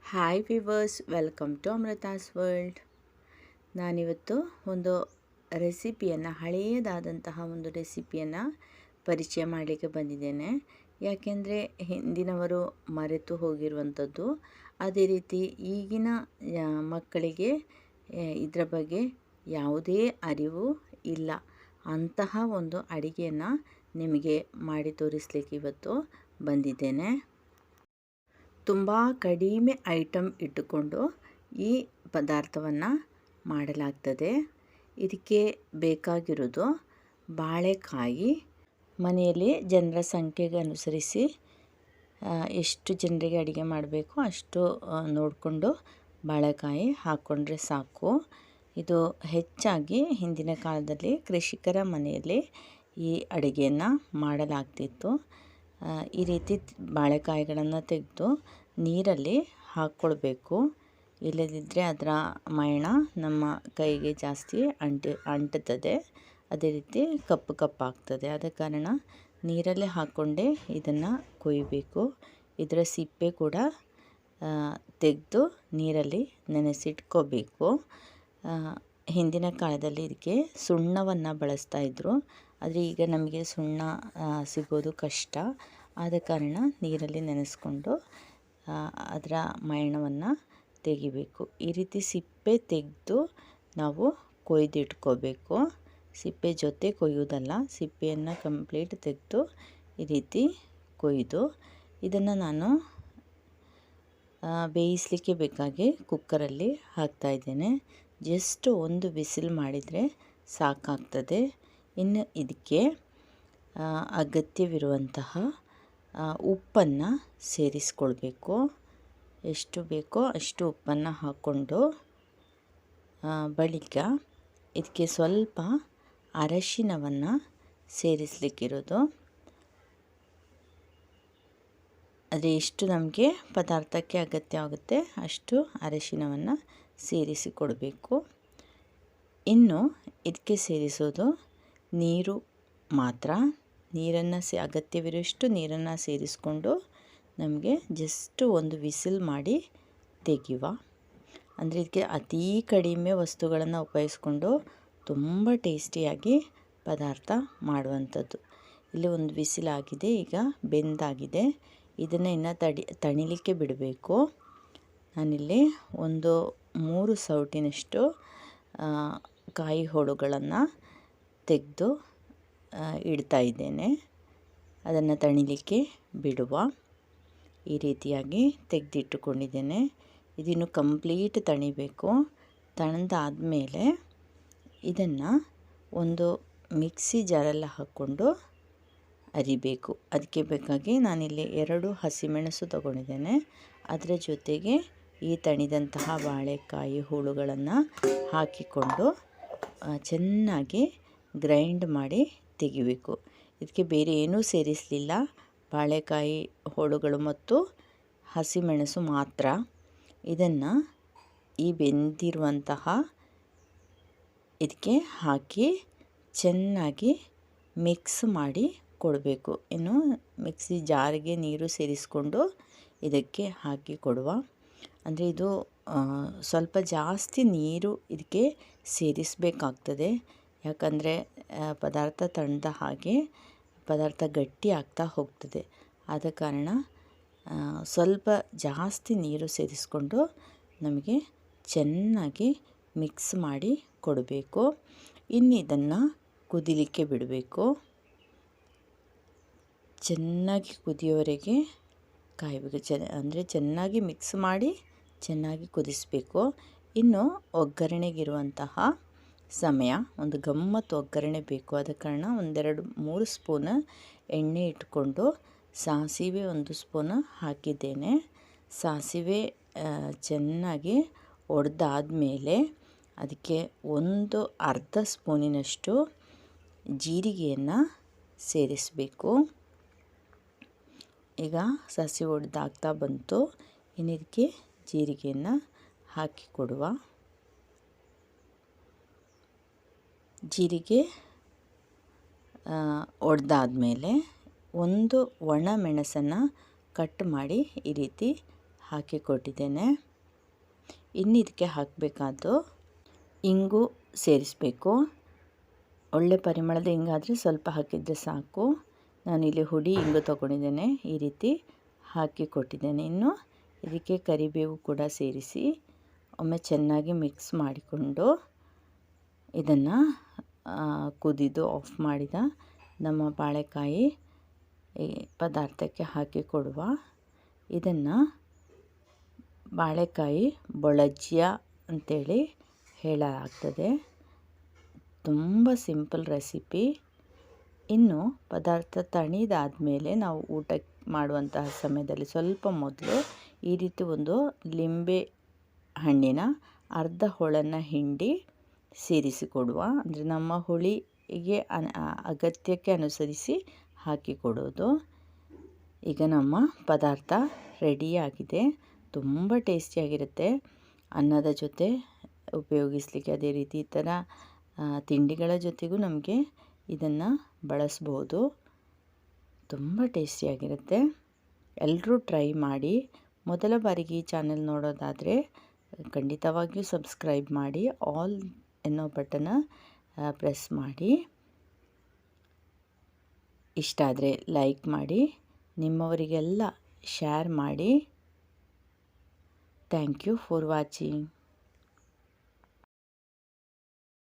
Hi viewers, welcome to Amrutha's world. ನಾನಿವತ್ತು ಒಂದು ರೆಸಿಪಿಯನ್ನು, ಹಳೆಯದಾದಂತಹ ಒಂದು ರೆಸಿಪಿಯನ್ನು ಪರಿಚಯ ಮಾಡಲಿಕ್ಕೆ ಬಂದಿದ್ದೇನೆ. ಯಾಕೆಂದರೆ ಹಿಂದಿನವರು ಮರೆತು ಹೋಗಿರುವಂಥದ್ದು, ಅದೇ ರೀತಿ ಈಗಿನ ಮಕ್ಕಳಿಗೆ ಇದರ ಬಗ್ಗೆ ಯಾವುದೇ ಅರಿವು ಇಲ್ಲ. ಅಂತಹ ಒಂದು ಅಡಿಗೆಯನ್ನು ನಿಮಗೆ ಮಾಡಿ ತೋರಿಸಲಿಕ್ಕೆ ಇವತ್ತು ಬಂದಿದ್ದೇನೆ. ತುಂಬ ಕಡಿಮೆ ಐಟಮ್ ಇಟ್ಟುಕೊಂಡು ಈ ಪದಾರ್ಥವನ್ನು ಮಾಡಲಾಗ್ತದೆ. ಇದಕ್ಕೆ ಬೇಕಾಗಿರೋದು ಬಾಳೆಕಾಯಿ. ಮನೆಯಲ್ಲಿ ಜನರ ಸಂಖ್ಯೆಗೆ ಅನುಸರಿಸಿ ಎಷ್ಟು ಜನರಿಗೆ ಅಡುಗೆ ಮಾಡಬೇಕು ಅಷ್ಟು ನೋಡಿಕೊಂಡು ಬಾಳೆಕಾಯಿ ಹಾಕ್ಕೊಂಡ್ರೆ ಸಾಕು. ಇದು ಹೆಚ್ಚಾಗಿ ಹಿಂದಿನ ಕಾಲದಲ್ಲಿ ಕೃಷಿಕರ ಮನೆಯಲ್ಲಿ ಈ ಅಡುಗೆಯನ್ನು ಮಾಡಲಾಗ್ತಿತ್ತು. ಈ ರೀತಿ ಬಾಳೆಕಾಯಿಗಳನ್ನು ತೆಗೆದು ನೀರಲ್ಲಿ ಹಾಕ್ಕೊಳ್ಬೇಕು. ಇಲ್ಲದಿದ್ದರೆ ಅದರ ಮೈಣ ನಮ್ಮ ಕೈಗೆ ಜಾಸ್ತಿ ಅಂಟುತ್ತದೆ. ಅದೇ ರೀತಿ ಕಪ್ಪಾಗ್ತದೆ. ಆದ ಕಾರಣ ನೀರಲ್ಲೇ ಹಾಕ್ಕೊಂಡೇ ಇದನ್ನು ಕೊಯ್ಯಬೇಕು. ಇದರ ಸಿಪ್ಪೆ ಕೂಡ ತೆಗೆದು ನೀರಲ್ಲಿ ನೆನೆಸಿಟ್ಕೋಬೇಕು. ಹಿಂದಿನ ಕಾಲದಲ್ಲಿ ಇದಕ್ಕೆ ಸುಣ್ಣವನ್ನು ಬಳಸ್ತಾಯಿದ್ರು. ಆದರೆ ಈಗ ನಮಗೆ ಸುಣ್ಣ ಸಿಗೋದು ಕಷ್ಟ. ಆದ ಕಾರಣ ನೀರಲ್ಲಿ ನೆನೆಸ್ಕೊಂಡು ಅದರ ಮೈಣವನ್ನು ತೆಗಿಬೇಕು. ಈ ರೀತಿ ಸಿಪ್ಪೆ ತೆಗೆದು ನಾವು ಕೊಯ್ದಿಟ್ಕೋಬೇಕು. ಸಿಪ್ಪೆ ಜೊತೆ ಕೊಯ್ಯೋದಲ್ಲ, ಸಿಪ್ಪೆಯನ್ನು ಕಂಪ್ಲೀಟ್ ತೆಗೆದು ಈ ರೀತಿ ಕೊಯ್ದು ಇದನ್ನು ನಾನು ಬೇಯಿಸಲಿಕ್ಕೆ ಬೇಕಾಗಿ ಕುಕ್ಕರಲ್ಲಿ ಹಾಕ್ತಾಯಿದ್ದೇನೆ. ಜಸ್ಟ್ ಒಂದು ವಿಸಿಲ್ ಮಾಡಿದರೆ ಸಾಕಾಗ್ತದೆ. ಇನ್ನು ಇದಕ್ಕೆ ಅಗತ್ಯವಿರುವಂತಹ ಉಪ್ಪನ್ನು ಸೇರಿಸ್ಕೊಳ್ಬೇಕು. ಎಷ್ಟು ಬೇಕೋ ಅಷ್ಟು ಉಪ್ಪನ್ನು ಹಾಕ್ಕೊಂಡು ಬಳಿಕ ಇದಕ್ಕೆ ಸ್ವಲ್ಪ ಅರಶಿನವನ್ನು ಸೇರಿಸಲಿಕ್ಕಿರೋದು. ಆದರೆ ಎಷ್ಟು ನಮಗೆ ಪದಾರ್ಥಕ್ಕೆ ಅಗತ್ಯ ಆಗುತ್ತೆ ಅಷ್ಟು ಅರಶಿನವನ್ನು ಸೇರಿಸಿಕೊಡಬೇಕು. ಇನ್ನು ಇದಕ್ಕೆ ಸೇರಿಸೋದು ನೀರು ಮಾತ್ರ. ನೀರನ್ನು ಅಗತ್ಯವಿರುವಷ್ಟು ನೀರನ್ನು ಸೇರಿಸ್ಕೊಂಡು ನಮಗೆ ಜಸ್ಟ್ ಒಂದು ವಿಸಿಲ್ ಮಾಡಿ ತೆಗೆಯುವ. ಅಂದರೆ ಇದಕ್ಕೆ ಅತೀ ಕಡಿಮೆ ವಸ್ತುಗಳನ್ನು ಉಪಯೋಗಿಸ್ಕೊಂಡು ತುಂಬ ಟೇಸ್ಟಿಯಾಗಿ ಪದಾರ್ಥ ಮಾಡುವಂಥದ್ದು. ಇಲ್ಲಿ ಒಂದು ವಿಸಿಲ್ ಆಗಿದೆ, ಈಗ ಬೆಂದಾಗಿದೆ. ಇದನ್ನು ಇನ್ನು ತಣಿಲಿಕ್ಕೆ ಬಿಡಬೇಕು. ನಾನಿಲ್ಲಿ ಒಂದು 3 ಸೌಟಿನಷ್ಟು ಕಾಯಿ ಹೋಳುಗಳನ್ನು ತೆಗೆದು ಇಡ್ತಾ ಇದ್ದೇನೆ. ಅದನ್ನು ತಣಿಲಿಕ್ಕೆ ಬಿಡುವ. ಈ ರೀತಿಯಾಗಿ ತೆಗೆದಿಟ್ಟುಕೊಂಡಿದ್ದೇನೆ. ಇದಿನ್ನು ಕಂಪ್ಲೀಟ್ ತಣಿಬೇಕು. ತಣ್ಣದಾದಮೇಲೆ ಇದನ್ನು ಒಂದು ಮಿಕ್ಸಿ ಜಾರಲ್ಲಿ ಹಾಕ್ಕೊಂಡು ಅರಿಬೇಕು. ಅದಕ್ಕೆ ಬೇಕಾಗಿ ನಾನಿಲ್ಲಿ 2 ಹಸಿಮೆಣಸು ತಗೊಂಡಿದ್ದೇನೆ. ಅದರ ಜೊತೆಗೆ ಈ ತಣಿದಂತಹ ಬಾಳೆಕಾಯಿ ಹೋಳುಗಳನ್ನು ಹಾಕಿಕೊಂಡು ಚೆನ್ನಾಗಿ ಗ್ರೈಂಡ್ ಮಾಡಿ ತೆಗಿಬೇಕು. ಇದಕ್ಕೆ ಬೇರೆ ಏನೂ ಸೇರಿಸಲಿಲ್ಲ, ಬಾಳೆಕಾಯಿ ಹೋಳುಗಳು ಮತ್ತು ಹಸಿಮೆಣಸು ಮಾತ್ರ. ಇದನ್ನು ಈ ಬೆಂದಿರುವಂತಹ ಇದಕ್ಕೆ ಹಾಕಿ ಚೆನ್ನಾಗಿ ಮಿಕ್ಸ್ ಮಾಡಿ ಕೊಡಬೇಕು. ಇನ್ನು ಮಿಕ್ಸಿ ಜಾರಿಗೆ ನೀರು ಸೇರಿಸ್ಕೊಂಡು ಇದಕ್ಕೆ ಹಾಕಿ ಕೊಡುವ. ಅಂದರೆ ಇದು ಸ್ವಲ್ಪ ಜಾಸ್ತಿ ನೀರು ಇದಕ್ಕೆ ಸೇರಿಸಬೇಕಾಗ್ತದೆ. ಯಾಕಂದರೆ ಪದಾರ್ಥ ತಣ್ಣದ ಹಾಗೆ ಪದಾರ್ಥ ಗಟ್ಟಿ ಆಗ್ತಾ ಹೋಗ್ತದೆ. ಆದ ಕಾರಣ ಸ್ವಲ್ಪ ಜಾಸ್ತಿ ನೀರು ಸೇರಿಸ್ಕೊಂಡು ನಮಗೆ ಚೆನ್ನಾಗಿ ಮಿಕ್ಸ್ ಮಾಡಿ ಕೊಡಬೇಕು. ಇನ್ನು ಇದನ್ನು ಕುದಿಲಿಕ್ಕೆ ಬಿಡಬೇಕು. ಚೆನ್ನಾಗಿ ಕುದಿಯೋವರೆಗೆ ಕಾಯಬೇಕು. ಅಂದರೆ ಚೆನ್ನಾಗಿ ಮಿಕ್ಸ್ ಮಾಡಿ ಚೆನ್ನಾಗಿ ಕುದಿಸಬೇಕು. ಇನ್ನು ಒಗ್ಗರಣೆಗಿರುವಂತಹ ಸಮಯ, ಒಂದು ಗಮ್ಮತ್ತು ಒಗ್ಗರಣೆ ಬೇಕು. ಆದ ಕಾರಣ 1-2-3 ಸ್ಪೂನ್ ಎಣ್ಣೆ ಇಟ್ಕೊಂಡು ಸಾಸಿವೆ 1 ಸ್ಪೂನ್ ಹಾಕಿದ್ದೇನೆ. ಸಾಸಿವೆ ಚೆನ್ನಾಗಿ ಒಡೆದಾದ್ಮೇಲೆ ಅದಕ್ಕೆ ಒಂದು ಅರ್ಧ ಸ್ಪೂನಿನಷ್ಟು ಜೀರಿಗೆಯನ್ನು ಸೇರಿಸಬೇಕು. ಈಗ ಸಾಸಿವೆ ಒಡೆದಾಗ್ತಾ ಬಂತು. ಇನ್ನು ಇದಕ್ಕೆ ಜೀರಿಗೆಯನ್ನು ಹಾಕಿ ಕೊಡುವ. ಜೀರಿಗೆ ಒಡೆದಾದ್ಮೇಲೆ ಒಂದು ಒಣ ಮೆಣಸನ್ನು ಕಟ್ ಮಾಡಿ ಈ ರೀತಿ ಹಾಕಿ ಕೊಟ್ಟಿದ್ದೇನೆ. ಇನ್ನು ಇದಕ್ಕೆ ಹಾಕಬೇಕಾದ್ದು ಇಂಗು ಸೇರಿಸಬೇಕು. ಒಳ್ಳೆ ಪರಿಮಳದ ಇಂಗಾದರೆ ಸ್ವಲ್ಪ ಹಾಕಿದರೆ ಸಾಕು. ನಾನಿಲ್ಲಿ ಹುಡಿ ಇಂಗು ತೊಗೊಂಡಿದ್ದೇನೆ, ಈ ರೀತಿ ಹಾಕಿ ಕೊಟ್ಟಿದ್ದೇನೆ. ಇನ್ನು ಇದಕ್ಕೆ ಕರಿಬೇವು ಕೂಡ ಸೇರಿಸಿ ಒಮ್ಮೆ ಚೆನ್ನಾಗಿ ಮಿಕ್ಸ್ ಮಾಡಿಕೊಂಡು ಇದನ್ನು ಕುದಿದು ಆಫ್ ಮಾಡಿದ ನಮ್ಮ ಬಾಳೆಕಾಯಿ ಈ ಪದಾರ್ಥಕ್ಕೆ ಹಾಕಿ ಕೊಡುವ. ಇದನ್ನು ಬಾಳೆಕಾಯಿ ಬೊಳಜ್ಜಿಯ ಅಂತೇಳಿ ಹೇಳಲಾಗ್ತದೆ. ತುಂಬ ಸಿಂಪಲ್ ರೆಸಿಪಿ. ಇನ್ನು ಪದಾರ್ಥ ತಣಿದಾದ ಮೇಲೆ ನಾವು ಊಟ ಮಾಡುವಂತಹ ಸಮಯದಲ್ಲಿ ಸ್ವಲ್ಪ ಮೊದಲು ಈ ರೀತಿ ಒಂದು ಲಿಂಬೆ ಹಣ್ಣಿನ ಅರ್ಧ ಹೋಳನ್ನು ಹಿಂಡಿ ಸೇರಿಸಿಕೊಡುವ. ಅಂದರೆ ನಮ್ಮ ಹುಳಿಗೆ ಅಗತ್ಯಕ್ಕೆ ಅನುಸರಿಸಿ ಹಾಕಿಕೊಡೋದು. ಈಗ ನಮ್ಮ ಪದಾರ್ಥ ರೆಡಿಯಾಗಿದೆ. ತುಂಬ ಟೇಸ್ಟಿಯಾಗಿರುತ್ತೆ. ಅನ್ನದ ಜೊತೆ ಉಪಯೋಗಿಸಲಿಕ್ಕೆ, ಅದೇ ರೀತಿ ಈ ಥರ ತಿಂಡಿಗಳ ಜೊತೆಗೂ ನಮಗೆ ಇದನ್ನು ಬಳಸ್ಬೋದು. ತುಂಬ ಟೇಸ್ಟಿಯಾಗಿರುತ್ತೆ. ಎಲ್ಲರೂ ಟ್ರೈ ಮಾಡಿ. ಮೊದಲ ಬಾರಿಗೆ ಈ ಚಾನೆಲ್ ನೋಡೋದಾದರೆ ಖಂಡಿತವಾಗಿಯೂ ಸಬ್ಸ್ಕ್ರೈಬ್ ಮಾಡಿ, ಆಲ್ ಎನ್ನೋ ಬಟನ್ನ ಪ್ರೆಸ್ ಮಾಡಿ. ಇಷ್ಟ ಆದರೆ ಲೈಕ್ ಮಾಡಿ, ನಿಮ್ಮವರಿಗೆಲ್ಲ ಶೇರ್ ಮಾಡಿ. Thank you for watching.